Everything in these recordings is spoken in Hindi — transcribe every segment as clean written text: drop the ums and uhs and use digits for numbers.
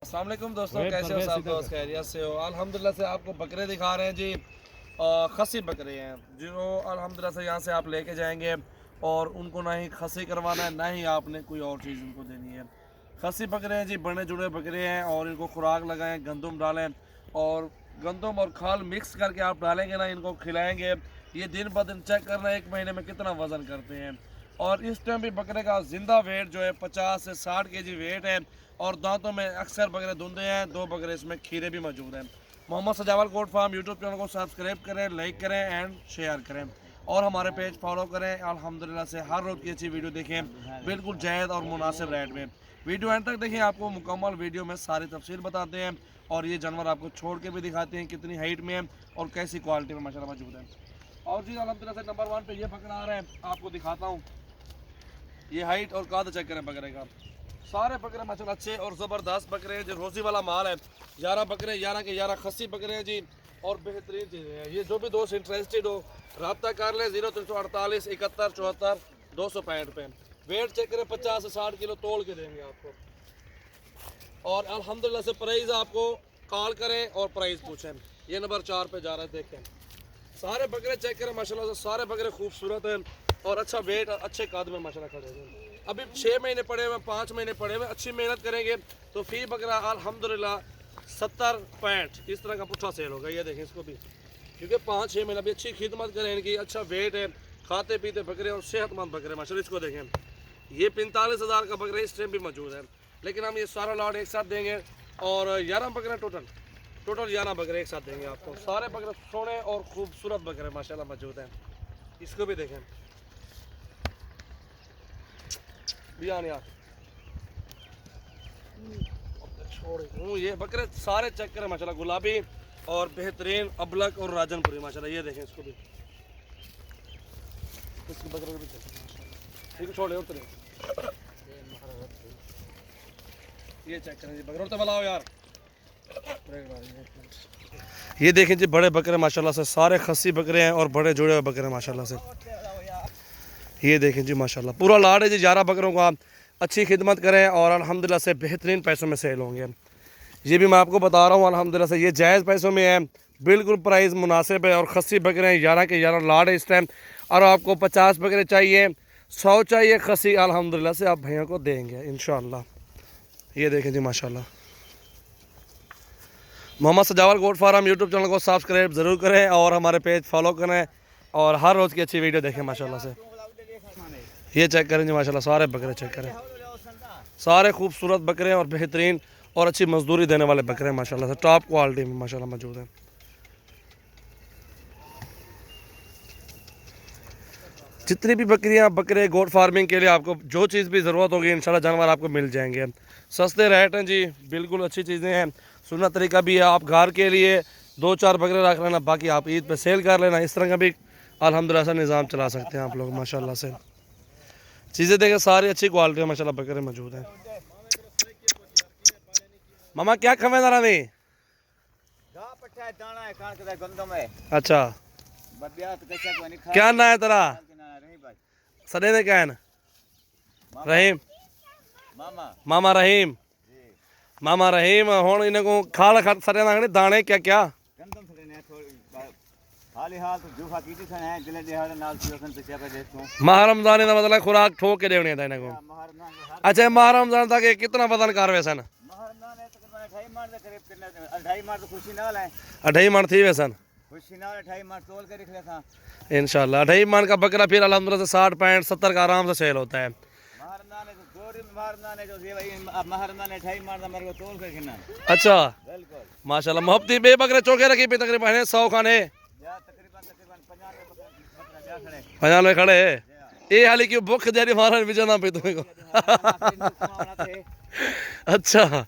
अस्सलाम वालेकुम दोस्तों, कैसे हो सब दोस्त? खैरियत से हो? अल्हम्दुलिल्लाह से आपको बकरे दिखा रहे हैं जी। खसी बकरे हैं जो अल्हम्दुलिल्लाह से यहाँ से आप लेके जाएंगे और उनको ना ही खसी करवाना है, ना ही आपने कोई और चीज़ उनको देनी है। खसी बकरे हैं जी, बड़े जुड़े बकरे हैं और इनको खुराक लगाएं, गंदम डालें और गंदम और खाल मिक्स करके आप डालेंगे ना, इनको खिलाएंगे। ये दिन ब दिन चेक करना 1 महीने में कितना वज़न करते हैं। और इस टाइम भी बकरे का ज़िंदा वेट जो है 50 से 60 केजी वेट है और दांतों में अक्सर बकरे धुंधे हैं। 2 बकरे इसमें खीरे भी मौजूद हैं। मोहम्मद सजावल गोट फार्म यूट्यूब चैनल को सब्सक्राइब करें, लाइक करें एंड शेयर करें और हमारे पेज फॉलो करें। अल्हम्दुलिल्लाह से हर रोज़ की अच्छी वीडियो देखें, बिल्कुल जायज़ और मुनासिब रेट में। वीडियो एंड तक देखें, आपको मुकम्मल वीडियो में सारी तफसील बताते हैं और ये जानवर आपको छोड़ के भी दिखाते हैं कितनी हाइट में है और कैसी क्वालिटी में माशाल्लाह मौजूद है। और जी अल्हम्दुलिल्लाह से नंबर 1 पे ये बकरा आ रहा है, आपको दिखाता हूँ। ये हाइट और काद चेक करें बकरे का। सारे बकरे माशाल्लाह अच्छे और ज़बरदस्त बकरे हैं, जो रोज़ी वाला माल है। 11 बकरे, 11 के 11 खस्सी बकरे हैं जी और बेहतरीन चीज़ें हैं। ये जो भी दोस्त इंटरेस्टेड हो रब्ता कर लें 0348 71 74 265 पे। वेट चेक करें, 50 से 60 किलो तोल के देंगे आपको। और अल्हम्दुलिल्लाह से प्राइस आपको कॉल करें और प्राइस पूछें। ये नंबर 4 पे जा रहा है, देखें सारे बकरे चेक करें माशाल्लाह से। सारे बकरे खूबसूरत हैं और अच्छा वेट और अच्छे कद में माशाल्लाह खड़े हैं। अभी 6 महीने पड़े हुए, 5 महीने पड़े हुए, अच्छी मेहनत करेंगे तो फी बकरा अल्हम्दुलिल्लाह 70-65 इस तरह का पुट्ठा सेल होगा। ये देखें इसको भी, क्योंकि 5-6 महीने अभी अच्छी खिदमत करें इनकी। अच्छा वेट है, खाते पीते बकरे और सेहतमंद बकरे माशाल्लाह। इसको देखें, ये 45,000 का बकरा इस टाइम भी मौजूद है, लेकिन हम ये सारा लॉट एक साथ देंगे और 11 बकरे टोटल 11 बकरे एक साथ देंगे आपको। सारे बकरे सोने और खूबसूरत बकरे माशाल्लाह मौजूद हैं। इसको भी देखें यार छोड़ ये बकरे सारे चेक करें माशाल्लाह, गुलाबी और बेहतरीन अबलक और राजनपुरी माशाल्लाह। ये देखें इसको भी, इसके बकरे को भी ठीक छोड़े उतरे। ये चेक करें जी बकरे, तो बुलाओ यार। ये देखें जी बड़े बकरे माशाल्लाह से, सारे खस्सी बकरे हैं और बड़े जुड़े हुए बकरे माशाल्लाह से। ये देखें जी माशाल्लाह पूरा लाड है जी। 11 बकरों को आप अच्छी खिदमत करें और अल्हम्दुलिल्लाह से बेहतरीन पैसों में सेल होंगे। ये भी मैं आपको बता रहा हूँ अल्हम्दुलिल्लाह से, ये जायज़ पैसों में है, बिल्कुल प्राइस मुनासिब है। और खस्सी बकरे हैं, 11 के 11 लाड है इस टाइम। और आपको 50 बकरे चाहिए, 100 चाहिए खस्सी, अल्हम्दुलिल्लाह से आप भैया को देंगे इंशाअल्लाह। ये देखें जी माशाल्लाह। मोहम्मद सजावल गोट फार्म यूट्यूब चैनल को सब्सक्राइब ज़रूर करें और हमारे पेज फॉलो करें और हर रोज़ की अच्छी वीडियो देखें माशाल्लाह से। ये चेक करें जी माशाल्लाह, सारे बकरे चेक करें, सारे खूबसूरत बकरे और बेहतरीन और अच्छी मजदूरी देने वाले बकरे माशाल्लाह से, टॉप क्वालिटी में माशाल्लाह मौजूद हैं। जितनी भी बकरियां बकरे गोट फार्मिंग के लिए आपको जो चीज़ भी ज़रूरत होगी इंशाल्लाह जानवर आपको मिल जाएंगे। सस्ते रेट हैं जी, बिल्कुल अच्छी चीज़ें हैं। सुनना तरीका भी है, आप घर के लिए 2-4 बकरे रख लेना, बाकी आप ईद पे सेल कर लेना। इस तरह का भी अल्हम्दुलिल्लाह से निज़ाम चला सकते हैं आप लोग माशाल्लाह से। चीज़ें देखें सारी अच्छी क्वालिटी में माशाल्लाह बकरे मौजूद हैं। मामा क्या खमेदा रही? अच्छा, क्या ना है तेरा? सदे ने क्या है ना? रहीम, मामा रहीम, मामा रहीम। हुण इन्हें को खाल सदे ना दाने क्या क्या माह रमजान का मतलब खुराक ठोक के देनी है इन्हें को। अच्छा, माह रमजान तक कितना वजन कर वे सन? 2.5 मन थी वे सन इंशाल्लाह। 2.5 मन का बकरा फिर अल्हम्दुलिल्लाह से 60-65-70 का आराम से सेल होता है। अच्छा माशाल्लाह, मोहब्बती बे बकरे चौके रखी पे तकरीबन 100 खाने 50 खड़े है। ये हाली क्यों भुख जारी मारन भी जाना पे तुम्हें को। अच्छा,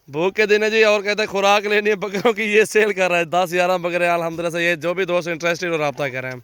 भूख के दिन है जी और कहते हैं खुराक लेनी है बकरों की, ये सेल कर रहा है 10-11 बकरे अल्हम्दुलिल्लाह से। ये जो भी दोस्त इंटरेस्टेड हो रब्ता करें।